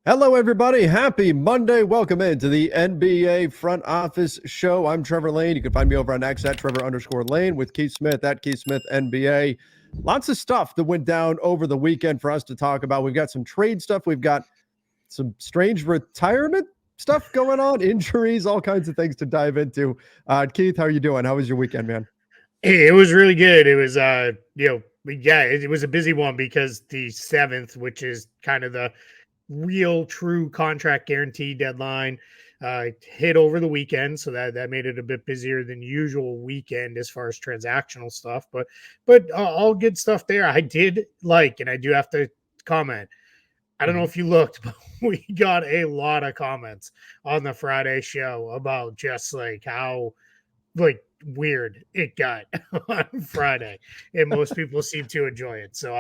Hello, everybody. Happy Monday. Welcome into the NBA Front Office Show. I'm Trevor Lane. You can find me over on X at Trevor_Lane with Keith Smith at Keith Smith NBA. Lots of stuff that went down over the weekend for us to talk about. We've got some trade stuff. We've got some strange retirement stuff going on, injuries, all kinds of things to dive into. Keith, how are you doing? How was your weekend, man? It was really good. It was, it was a busy one because the 7th, which is kind of the real true contract guarantee deadline, hit over the weekend. So that made it a bit busier than usual weekend as far as transactional stuff. But all good stuff there. I did like, and I do have to comment. I don't know if you looked, but we got a lot of comments on the Friday show about just like how like weird it got on Friday, and most people seem to enjoy it. So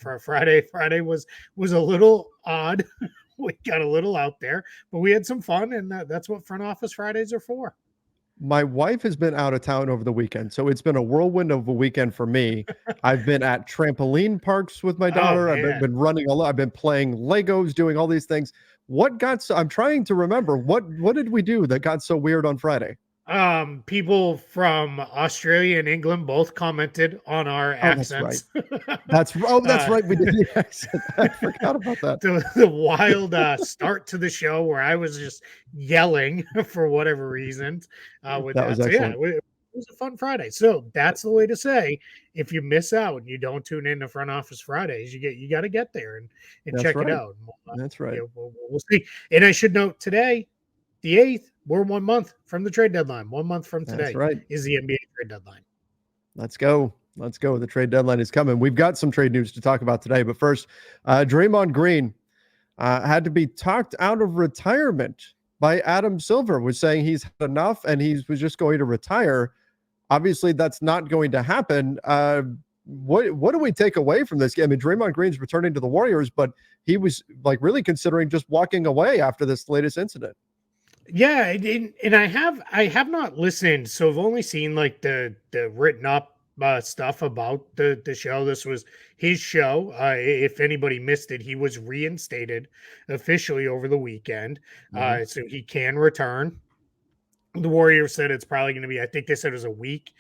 for Friday was a little odd. We got a little out there, but we had some fun, and that's what front office Fridays are for. My wife has been out of town over the weekend, so it's been a whirlwind of a weekend for me. I've been at trampoline parks with my Oh daughter. I've been, man, been running a lot. I've been playing Legos, doing all these things. What got so? I'm trying to remember what did we do that got so weird on Friday? people from Australia and England both commented on our Oh, that's right. accents. That's uh, right. We did the accent. I forgot about that. the wild start to the show where I was just yelling for whatever reasons with That was that. So yeah, excellent. it was a fun Friday. So that's the way to say if you miss out and you don't tune in to Front Office Fridays, you got to get there and That's check it right. out. And That's right. we'll see. And I should note today, the 8th, we're 1 month from the trade deadline. 1 month from That's today right. is the NBA trade deadline. Let's go. Let's go. The trade deadline is coming. We've got some trade news to talk about today, but first, Draymond Green had to be talked out of retirement by Adam Silver, was saying he's had enough and he was just going to retire. Obviously, that's not going to happen. What do we take away from this game? I mean, Draymond Green's returning to the Warriors, but he was like really considering just walking away after this latest incident. Yeah, and I have not listened, so I've only seen like the written up stuff about the show. This was his show. If anybody missed it, he was reinstated officially over the weekend, Mhm. so he can return. The Warriors said it's probably going to be, I think they said it was a week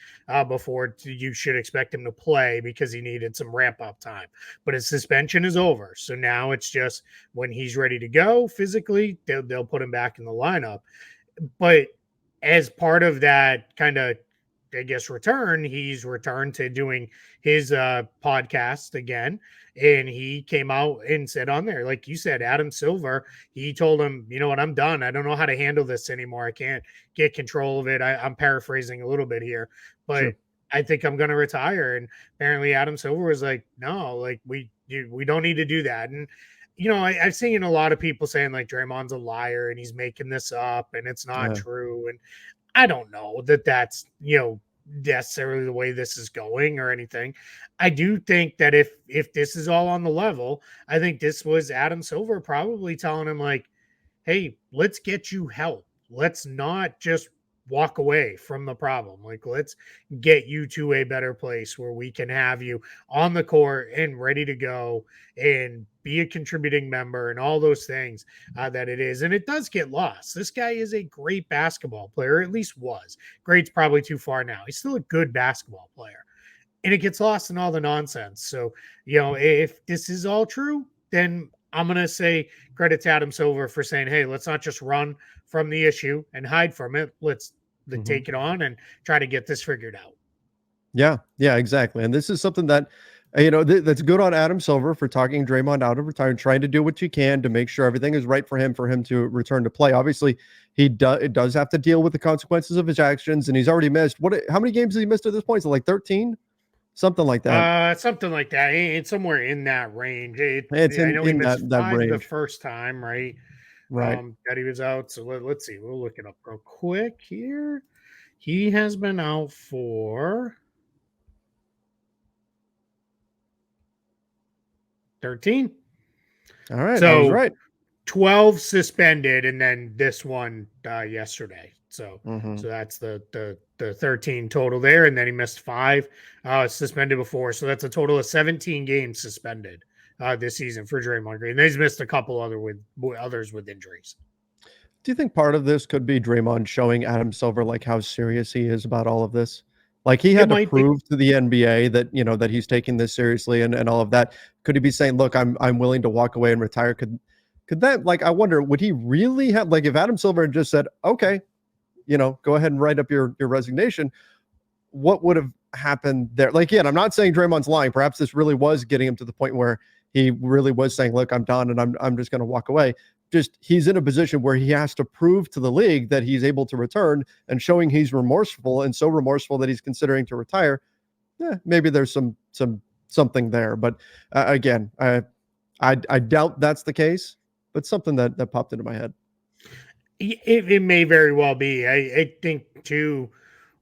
before you should expect him to play because he needed some ramp up time. But his suspension is over. So now it's just when he's ready to go physically, they'll put him back in the lineup. But as part of that kind of, I guess, return, he's returned to doing his podcast again. And he came out and said on there, like you said, Adam Silver, he told him, you know what, I'm done. I don't know how to handle this anymore. I can't get control of it. I'm paraphrasing a little bit here, but Sure. I think I'm going to retire. And apparently Adam Silver was like, no, like we don't need to do that. And I've seen a lot of people saying like Draymond's a liar and he's making this up and it's not Yeah. true. And I don't know that that's, necessarily the way this is going or anything. I do think that if this is all on the level, I think this was Adam Silver probably telling him like, "Hey, let's get you help. Let's not just walk away from the problem. Like let's get you to a better place where we can have you on the court and ready to go and be a contributing member and all those things that it is." And it does get lost. This guy is a great basketball player, at least was. Great's probably too far now. He's still a good basketball player. And it gets lost in all the nonsense. So, if this is all true, then I'm going to say credit to Adam Silver for saying, hey, let's not just run from the issue and hide from it. Let's Mhm. take it on and try to get this figured out. Yeah, yeah, exactly. And this is something that, that's good on Adam Silver for talking Draymond out of retirement, trying to do what you can to make sure everything is right for him to return to play. Obviously, it does have to deal with the consequences of his actions, and he's already missed how many games has he missed at this point? Is it like 13? Something like that. Something like that. It's somewhere in that range. It's I in know he missed that 5 the range, first time, right? right? That he was out. So let's see. We'll look it up real quick here. He has been out for 13. All right, I was So right. 12 suspended, and then this one yesterday. So Mhm. that's the 13 total there, and then he missed 5 suspended before. So that's a total of 17 games suspended this season for Draymond Green. He's missed a couple others with injuries. Do you think part of this could be Draymond showing Adam Silver like how serious he is about all of this? Like he It had to might be. prove to the NBA that that he's taking this seriously and all of that. Could he be saying, "Look, I'm willing to walk away and retire"? Could that, like, I wonder, would he really have, like, if Adam Silver had just said, "Okay, go ahead and write up your resignation," what would have happened there? Like, again, I'm not saying Draymond's lying. Perhaps this really was getting him to the point where he really was saying, "Look, I'm done, and I'm just going to walk away." Just he's in a position where he has to prove to the league that he's able to return, and showing he's remorseful, and so remorseful that he's considering to retire. Yeah, maybe there's something there, but again, I doubt that's the case. But something that popped into my head. It may very well be. I think too,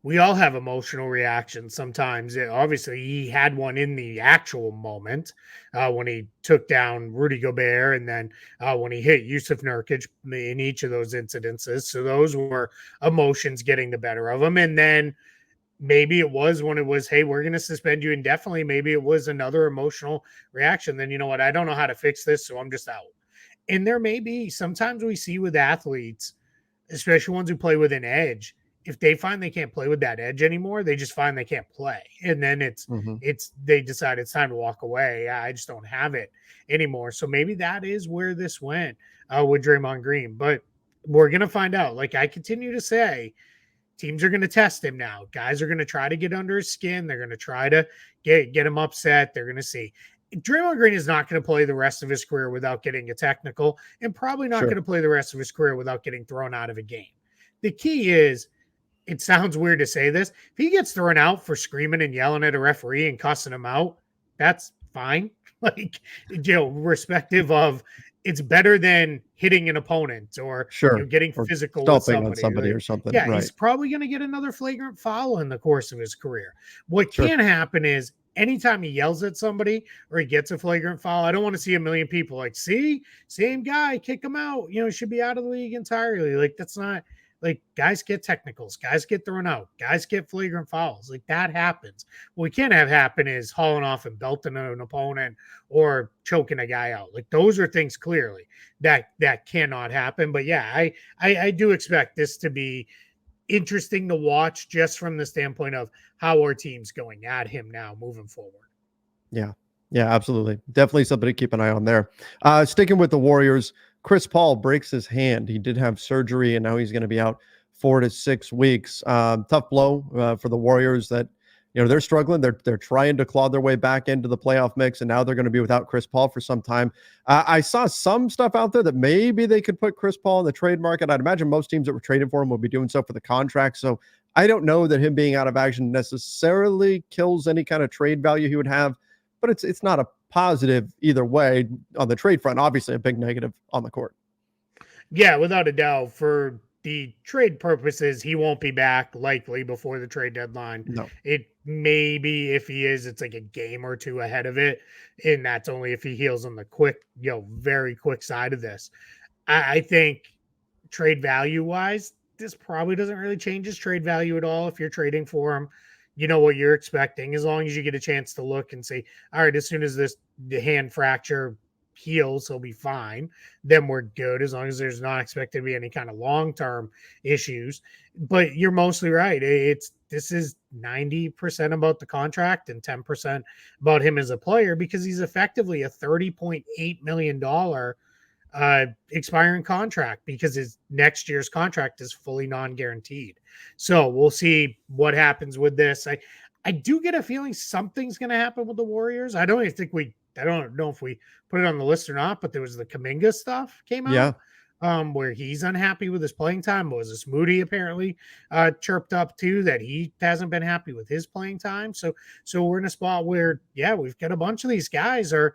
we all have emotional reactions sometimes. Obviously, he had one in the actual moment when he took down Rudy Gobert, and then when he hit Yusuf Nurkic in each of those incidences. So those were emotions getting the better of him. And then maybe it was when it was, hey, we're going to suspend you indefinitely. Maybe it was another emotional reaction. Then, you know what? I don't know how to fix this, so I'm just out. And there may be sometimes we see with athletes, especially ones who play with an edge, if they find they can't play with that edge anymore, they just find they can't play. And then they decide it's time to walk away. I just don't have it anymore. So maybe that is where this went with Draymond Green. But we're going to find out. Like I continue to say, teams are going to test him now. Guys are going to try to get under his skin. They're going to try to get him upset. They're going to see. Draymond Green is not going to play the rest of his career without getting a technical, and probably not going to play the rest of his career without getting thrown out of a game. The key is, it sounds weird to say this, if he gets thrown out for screaming and yelling at a referee and cussing him out, that's fine. Like, respective of, it's better than hitting an opponent or getting physical with somebody or something. Yeah, right. He's probably going to get another flagrant foul in the course of his career. What can happen is, anytime he yells at somebody or he gets a flagrant foul, I don't want to see a million people like, see, same guy, kick him out. Should be out of the league entirely. Like, that's not, like, guys get technicals, guys get thrown out, guys get flagrant fouls. Like, that happens. What we can't have happen is hauling off and belting an opponent or choking a guy out. Like, those are things clearly that cannot happen. But yeah, I do expect this to be interesting to watch just from the standpoint of how our team's going at him now moving forward. Yeah, absolutely. Definitely something to keep an eye on there. Sticking with the Warriors, Chris Paul breaks his hand. He did have surgery, and now he's going to be out 4 to 6 weeks. Tough blow for the Warriors that, they're struggling. They're trying to claw their way back into the playoff mix, and now they're going to be without Chris Paul for some time. I saw some stuff out there that maybe they could put Chris Paul in the trade market. I'd imagine most teams that were traded for him will be doing so for the contract. So I don't know that him being out of action necessarily kills any kind of trade value he would have, but it's not a positive either way on the trade front. Obviously, a big negative on the court. Yeah, without a doubt. For the trade purposes, he won't be back likely before the trade deadline. No. It may be, if he is, it's like a game or two ahead of it. And that's only if he heals on the quick, very quick side of this. I think trade value wise, this probably doesn't really change his trade value at all. If you're trading for him, you know what you're expecting, as long as you get a chance to look and say, all right, as soon as the hand fracture heals, he'll be fine, then we're good, as long as there's not expected to be any kind of long-term issues. But you're mostly right. This is 90% about the contract and 10% about him as a player, because he's effectively a $30.8 million expiring contract, because his next year's contract is fully non-guaranteed. So we'll see what happens with this. I do get a feeling something's going to happen with the Warriors. I don't know if we put it on the list or not, but there was the Kuminga stuff came out. Where he's unhappy with his playing time. Moses Moody apparently chirped up too that he hasn't been happy with his playing time. So we're in a spot where, we've got a bunch of these guys are,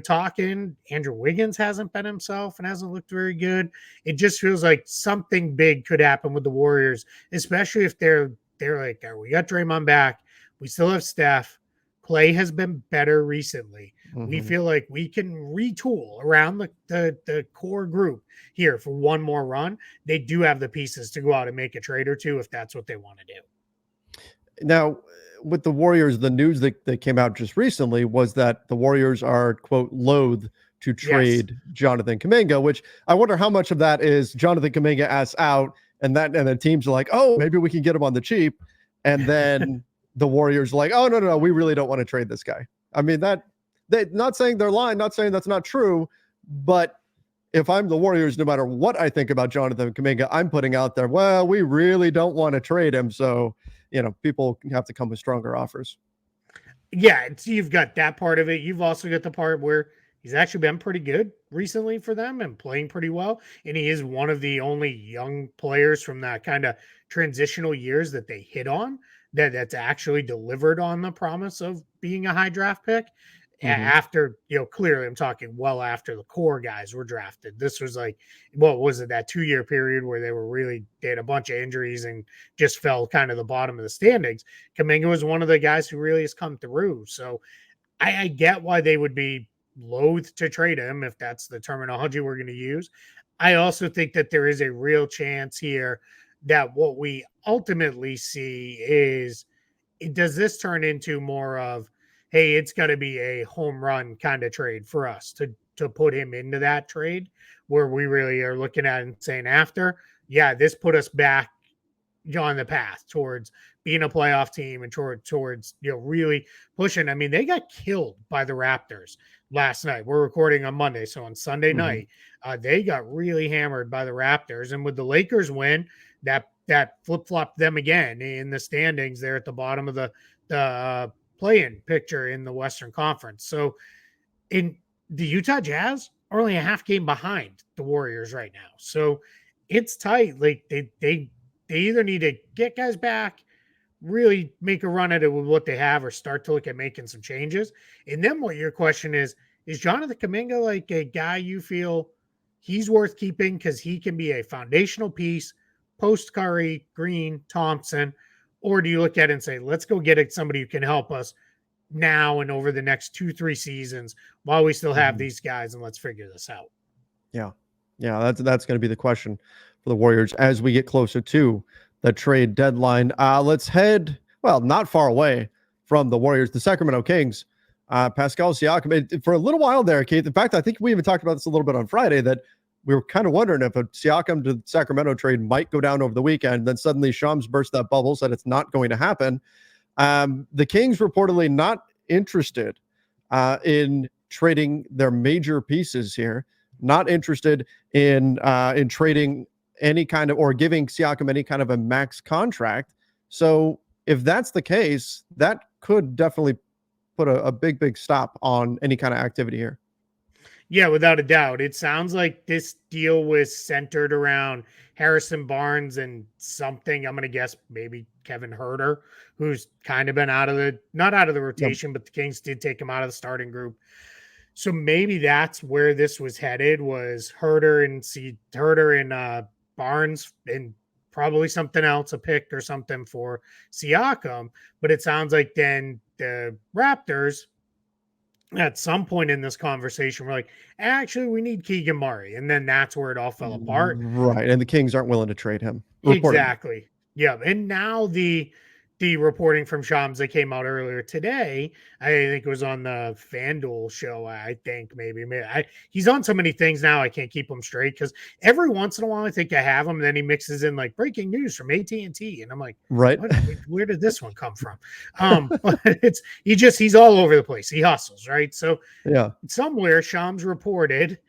talking. Andrew Wiggins hasn't been himself and hasn't looked very good. It just feels like something big could happen with the Warriors, especially if they're like, we got Draymond back. We still have Steph. Play has been better recently. Mm-hmm. We feel like we can retool around the core group here for one more run. They do have the pieces to go out and make a trade or two if that's what they want to do. Now, with the Warriors, the news that came out just recently was that the Warriors are, quote, loath to Yes. trade Jonathan Kuminga, which I wonder how much of that is Jonathan Kuminga asks out, and the teams are like, oh, maybe we can get him on the cheap. And then the Warriors are like, oh, no, we really don't want to trade this guy. I mean, they not saying they're lying, not saying that's not true, but if I'm the Warriors, no matter what I think about Jonathan Kuminga, I'm putting out there, well, we really don't want to trade him. So, people have to come with stronger offers. Yeah, you've got that part of it. You've also got the part where he's actually been pretty good recently for them and playing pretty well. And he is one of the only young players from that kind of transitional years that they hit on that's actually delivered on the promise of being a high draft pick. Mm-hmm. After, clearly I'm talking well after the core guys were drafted. This was like, what was it, that 2-year period where they had a bunch of injuries and just fell kind of the bottom of the standings. Kuminga was one of the guys who really has come through. So I get why they would be loath to trade him if that's the terminology we're going to use. I also think that there is a real chance here that what we ultimately see is, does this turn into more of, hey, it's got to be a home run kind of trade for us to put him into that trade where we really are looking at it and saying after, yeah, this put us back on the path towards being a playoff team and towards really pushing. I mean, they got killed by the Raptors last night. We're recording on Monday, so on Sunday Mm-hmm. night, they got really hammered by the Raptors. And with the Lakers win, that flip flopped them again in the standings. There at the bottom of the play-in picture in the Western Conference. So in the Utah Jazz are only a half game behind the Warriors right now. So it's tight. Like they either need to get guys back, really make a run at it with what they have, or start to look at making some changes. And then what your question is Jonathan Kuminga like a guy you feel he's worth keeping because he can be a foundational piece post Curry, Green, Thompson, or do you look at it and say, let's go get somebody who can help us now and over the next 2-3 seasons while we still have Mm-hmm. these guys, and let's figure this out? Yeah. Yeah. That's going to be the question for the Warriors as we get closer to the trade deadline. Let's head, well, not far away from the Warriors, the Sacramento Kings. Pascal Siakam, for a little while there, Keith. In fact, I think we even talked about this a little bit on Friday that we were kind of wondering if a Siakam to Sacramento trade might go down over the weekend. Then suddenly Shams burst that bubble, said it's not going to happen. The Kings reportedly not interested in trading their major pieces here, not interested in trading any kind of or giving Siakam any kind of a max contract. So if that's the case, that could definitely put a big stop on any kind of activity here. Yeah, without a doubt. It sounds like this deal was centered around Harrison Barnes and something. I'm going to guess maybe Kevin Herter, who's kind of been not out of the Yep. rotation, but the Kings did take him out of the starting group. So maybe that's where this was headed, was Herter and Barnes and probably something else, a pick or something for Siakam. But it sounds like then the Raptors at some point in this conversation, we're like, actually, we need Keegan Murray. And then that's where it all fell apart. Right. And the Kings aren't willing to trade him, reportedly. Exactly. Yeah. And now the reporting from Shams that came out earlier today, I think it was on the FanDuel show. I think maybe he's on so many things now I can't keep him straight because every once in a while I think I have him, and then he mixes in like breaking news from AT&T, and I'm like, Right. where did this one come from? But he's all over the place. He hustles, right? So Yeah. somewhere Shams reported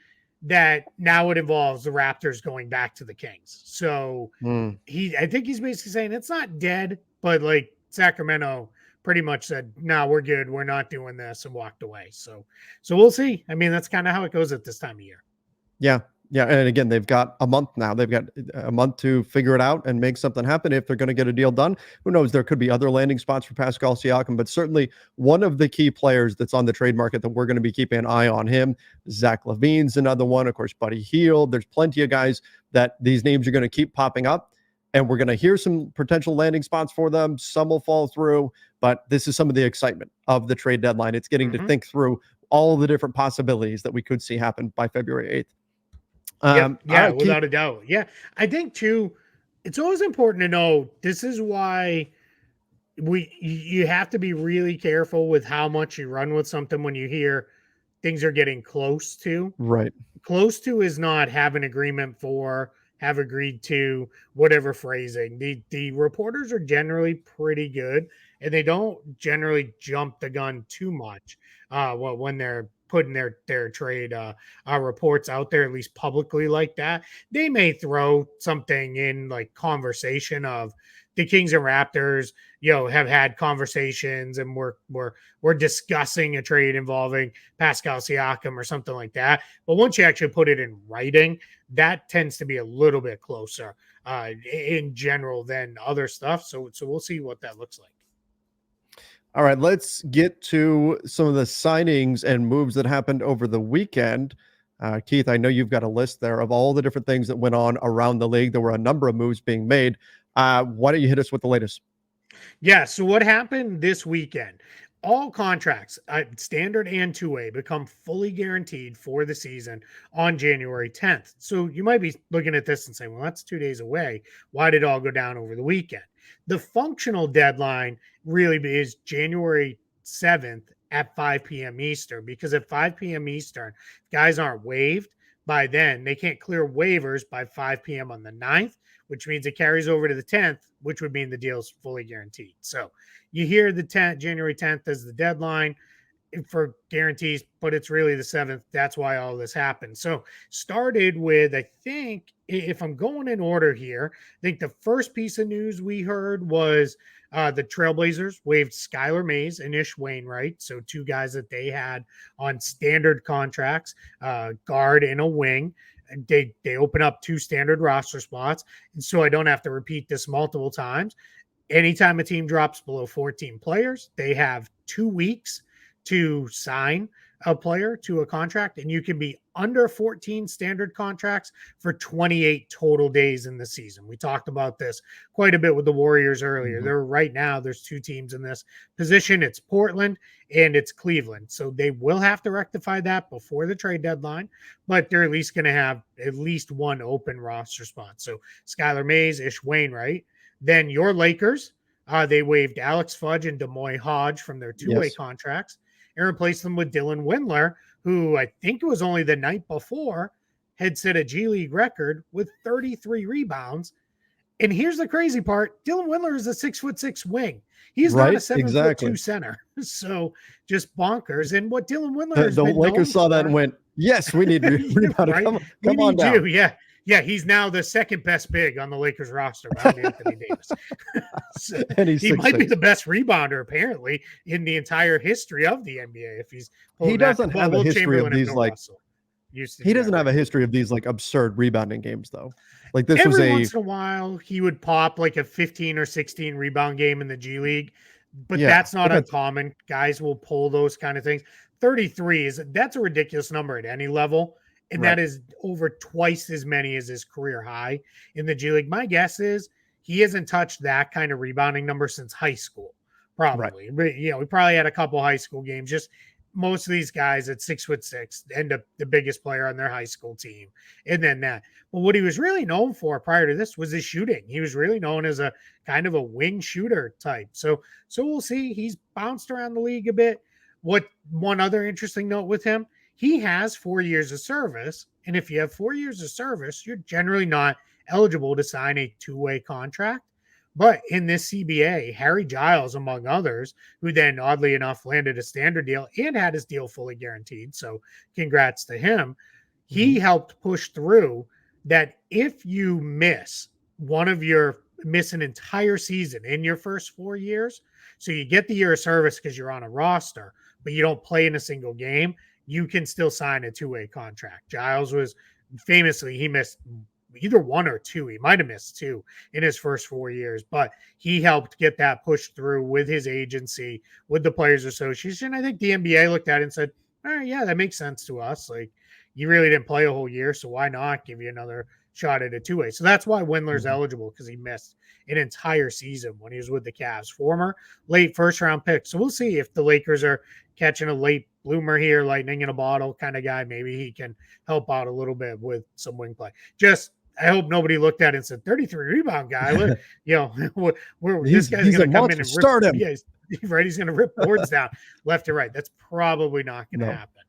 that now it involves the Raptors going back to the Kings. So I think he's basically saying it's not dead, but like Sacramento pretty much said, no, we're good. We're not doing this, and walked away. So we'll see. I mean, that's kind of how it goes at this time of year. Yeah. Yeah. And again, they've got a month now. They've got a month to figure it out and make something happen if they're going to get a deal done. Who knows? There could be other landing spots for Pascal Siakam, but certainly one of the key players that's on the trade market that we're going to be keeping an eye on him. Zach LaVine's another one. Of course, Buddy Hield. There's plenty of guys that these names are going to keep popping up, and we're going to hear some potential landing spots for them. Some will fall through, but this is some of the excitement of the trade deadline. It's getting to think through all the different possibilities that we could see happen by February 8th. Yep. Yeah, Keith, without a doubt. Yeah. I think too, it's always important to know this is why you have to be really careful with how much you run with something when you hear things are getting close to. Right. Close to is not have an agreement for, have agreed to, whatever phrasing. The reporters are generally pretty good, and they don't generally jump the gun too much when they're putting their trade reports out there, at least publicly like that. They may throw something in like conversation of the Kings and Raptors, have had conversations and we're discussing a trade involving Pascal Siakam or something like that. But once you actually put it in writing, that tends to be a little bit closer in general than other stuff. So we'll see what that looks like. All right, let's get to some of the signings and moves that happened over the weekend. Keith, I know you've got a list there of all the different things that went on around the league. There were a number of moves being made. Why don't you hit us with the latest? Yeah. So what happened this weekend? All contracts, standard and two-way, become fully guaranteed for the season on January 10th. So you might be looking at this and saying, well, that's 2 days away. Why did it all go down over the weekend? The functional deadline really is January 7th at 5 p.m. Eastern, because at 5 p.m. Eastern, guys aren't waived by then. They can't clear waivers by 5 p.m. on the 9th, which means it carries over to the 10th, which would mean the deal's fully guaranteed. So you hear the 10th, January 10th as the deadline for guarantees, but it's really the 7th. That's why all this happened. So started with, I think, if I'm going in order here, I think the first piece of news we heard was the Trailblazers waived Skylar Mays and Ish Wainwright. So two guys that they had on standard contracts, guard and a wing. They open up two standard roster spots. And so I don't have to repeat this multiple times. Anytime a team drops below 14 players, they have 2 weeks to sign a player to a contract, and you can be under 14 standard contracts for 28 total days in the season. We talked about this quite a bit with the Warriors earlier. Right now, there's two teams in this position. It's Portland and it's Cleveland. So they will have to rectify that before the trade deadline, but they're at least going to have at least one open roster spot. So Skylar Mays, Ish Wainwright. Then your Lakers, they waived Alex Fudge and Demoy Hodge from their two-way contracts and replaced them with Dylan Windler, who I think it was only the night before had set a G League record with 33 rebounds. And here's the crazy part: Dylan Windler is a 6'6" wing. He's not a 7'2" center. So just bonkers. And what Dylan Windler the Lakers saw that and went, "Yes, we need rebound. Right? Come on down." You. Yeah, he's now the second best big on the Lakers roster behind Anthony Davis. So and he might be the best rebounder, apparently, in the entire history of the NBA. If he doesn't have a history of these like he doesn't have a history of these like absurd rebounding games though. Like this was once in a while he would pop like a 15 or 16 rebound game in the G League, but that's not uncommon. Guys will pull those kind of things. 33 that's a ridiculous number at any level. And that is over twice as many as his career high in the G League. My guess is he hasn't touched that kind of rebounding number since high school, probably. But, we probably had a couple high school games. Just most of these guys at 6'6" end up the biggest player on their high school team. And then that. But what he was really known for prior to this was his shooting. He was really known as a kind of a wing shooter type. So we'll see. He's bounced around the league a bit. One other interesting note with him, he has 4 years of service. And if you have 4 years of service, you're generally not eligible to sign a two-way contract. But in this CBA, Harry Giles, among others, who then oddly enough landed a standard deal and had his deal fully guaranteed. So congrats to him. He helped push through that if you miss an entire season in your first 4 years, so you get the year of service because you're on a roster, but you don't play in a single game, you can still sign a two-way contract. Giles was famously, he missed either one or two. He might have missed two in his first 4 years, but he helped get that pushed through with his agency, with the Players Association. I think the NBA looked at it and said, all right, yeah, that makes sense to us. Like, you really didn't play a whole year, so why not give you another shot at a two-way? So that's why Windler's eligible, because he missed an entire season when he was with the Cavs, former late first-round pick. So we'll see if the Lakers are catching a late bloomer here, lightning in a bottle kind of guy. Maybe he can help out a little bit with some wing play. Just I hope nobody looked at it and said 33 rebound guy. Look, this guy's he's a going to come in monster. and rip. Start him. Yeah, right. He's going to rip boards down left and right. That's probably not going to No. happen.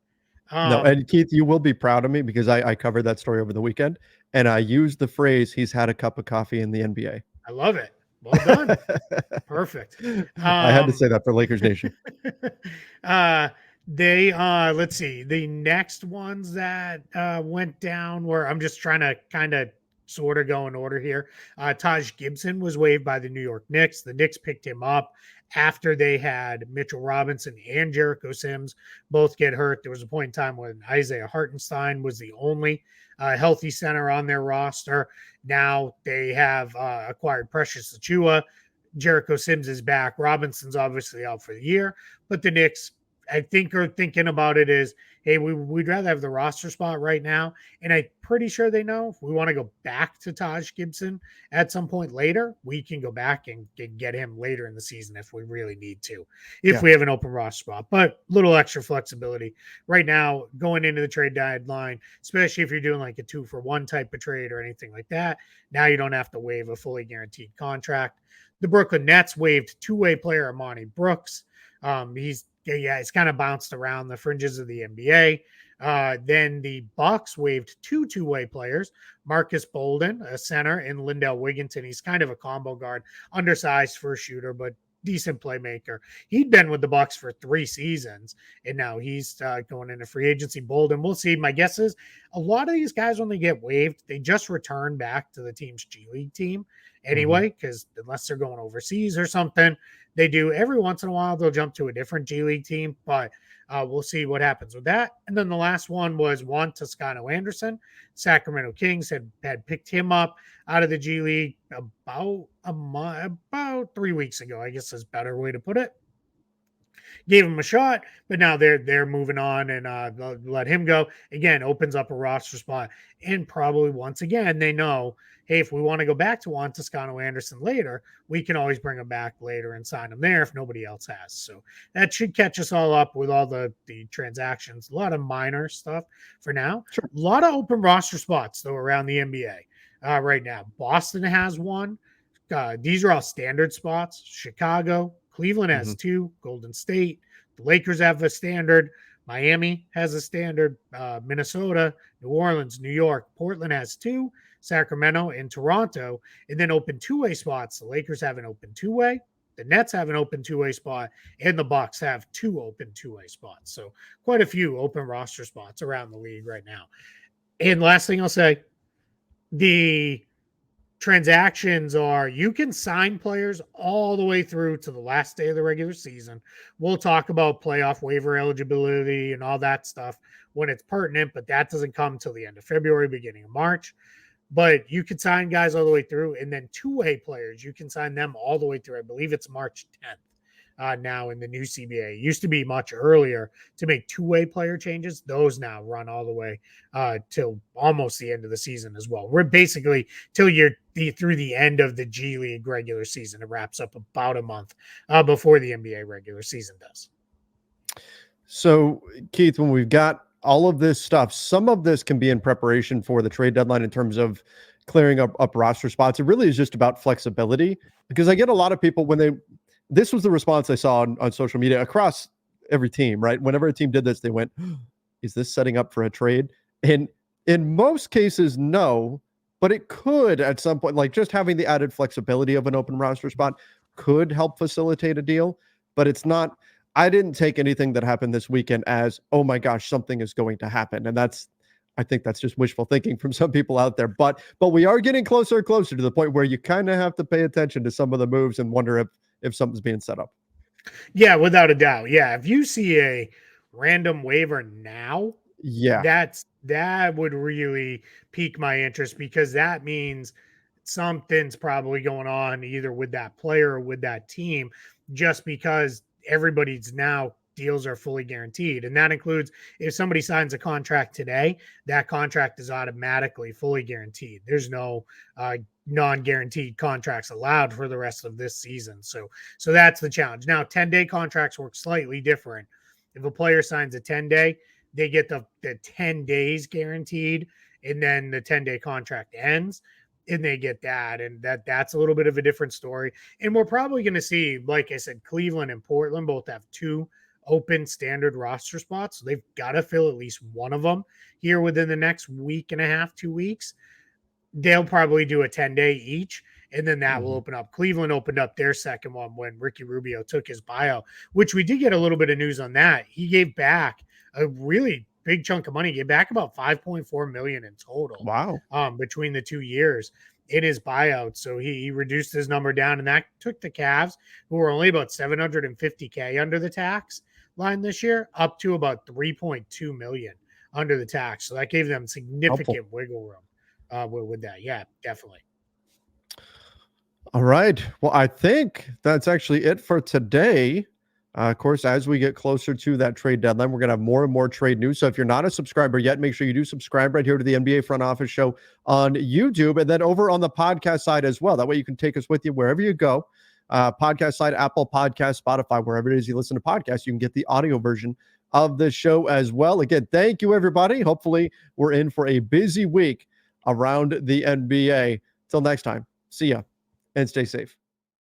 No, and Keith, you will be proud of me because I covered that story over the weekend, and I used the phrase "he's had a cup of coffee in the NBA." I love it. Well done. Perfect. I had to say that for Lakers Nation. Let's see. The next ones that went down were, I'm just trying to kind of sort of go in order here. Taj Gibson was waived by the New York Knicks. The Knicks picked him up after they had Mitchell Robinson and Jericho Sims both get hurt. There was a point in time when Isaiah Hartenstein was the only healthy center on their roster. Now they have acquired Precious Achiuwa. Jericho Sims is back. Robinson's obviously out for the year, but the Knicks, I think, are thinking about it as, hey, we'd rather have the roster spot right now. And I'm pretty sure they know if we want to go back to Taj Gibson at some point later, we can go back and get him later in the season if we really need to, if we have an open roster spot. But little extra flexibility right now going into the trade deadline, especially if you're doing like a 2-for-1 type of trade or anything like that. Now you don't have to waive a fully guaranteed contract. The Brooklyn Nets waived two-way player Amani Brooks. He's kind of bounced around the fringes of the NBA. Then the Bucks waived two-way players, Marcus Bolden, a center, and Lindell Wigginton. He's kind of a combo guard, undersized for a shooter, but decent playmaker. He'd been with the Bucks for 3 seasons, and now he's going into free agency. Bolden, we'll see. My guess is a lot of these guys, when they get waived, they just return back to the team's G League team anyway, because unless they're going overseas or something, they do. Every once in a while, they'll jump to a different G League team, but we'll see what happens with that. And then the last one was Juan Toscano Anderson. Sacramento Kings had picked him up out of the G League about 3 weeks ago, I guess is a better way to put it. Gave him a shot, but now they're moving on and let him go. Again, opens up a roster spot. And probably once again, they know, hey, if we want to go back to Juan Toscano Anderson later, we can always bring him back later and sign him there if nobody else has. So that should catch us all up with all the transactions. A lot of minor stuff for now. Sure. A lot of open roster spots, though, around the NBA right now. Boston has one. These are all standard spots. Chicago, Cleveland has 2. Golden State, the Lakers have a standard. Miami has a standard. Minnesota, New Orleans, New York, Portland has 2. Sacramento and Toronto, and then open two-way spots. The Lakers have an open two-way. The Nets have an open two-way spot, and the Bucks have 2 open two-way spots. So quite a few open roster spots around the league right now. And last thing I'll say, the transactions are, you can sign players all the way through to the last day of the regular season. We'll talk about playoff waiver eligibility and all that stuff when it's pertinent, but that doesn't come till the end of February, beginning of March. But you can sign guys all the way through, and then two-way players, you can sign them all the way through. I believe it's March 10th now in the new CBA. It used to be much earlier to make two-way player changes. Those now run all the way till almost the end of the season as well. We're basically till you're through the end of the G League regular season. It wraps up about a month before the NBA regular season does. So, Keith, when we've got all of this stuff, some of this can be in preparation for the trade deadline in terms of clearing up roster spots. It really is just about flexibility, because I get a lot of people this was the response I saw on social media across every team, right? Whenever a team did this, they went, is this setting up for a trade? And in most cases, no, but it could at some point, like just having the added flexibility of an open roster spot could help facilitate a deal, but it's not. I didn't take anything that happened this weekend as, oh my gosh, something is going to happen. And I think that's just wishful thinking from some people out there. But we are getting closer and closer to the point where you kind of have to pay attention to some of the moves and wonder if something's being set up. Yeah, without a doubt. Yeah, if you see a random waiver now, that would really pique my interest, because that means something's probably going on either with that player or with that team, just because everybody's now deals are fully guaranteed. And that includes if somebody signs a contract today, that contract is automatically fully guaranteed. There's no non-guaranteed contracts allowed for the rest of this season. So that's the challenge. Now, 10-day contracts work slightly different. If a player signs a 10-day, they get the 10 days guaranteed. and then the 10-day contract ends and they get that. And that's a little bit of a different story. And we're probably going to see, like I said, Cleveland and Portland both have 2 open standard roster spots. So they've got to fill at least one of them here within the next week and a half, 2 weeks. They'll probably do a 10-day each, and then that will open up. Cleveland opened up their second one when Ricky Rubio took his buyout, which we did get a little bit of news on that. He gave back a really big chunk of money, gave back about $5.4 million in total. Wow. Between the 2 years in his buyout. So he reduced his number down, and that took the Cavs, who were only about $750K under the tax line this year, up to about $3.2 million under the tax. So that gave them significant wiggle room with that. Yeah, definitely. All right. Well, I think that's actually it for today. Of course, as we get closer to that trade deadline, we're going to have more and more trade news. So if you're not a subscriber yet, make sure you do subscribe right here to the NBA Front Office Show on YouTube, and then over on the podcast side as well. That way you can take us with you wherever you go. Podcast side, Apple Podcasts, Spotify, wherever it is you listen to podcasts, you can get the audio version of the show as well. Again, thank you, everybody. Hopefully we're in for a busy week around the NBA. Till next time, see ya and stay safe.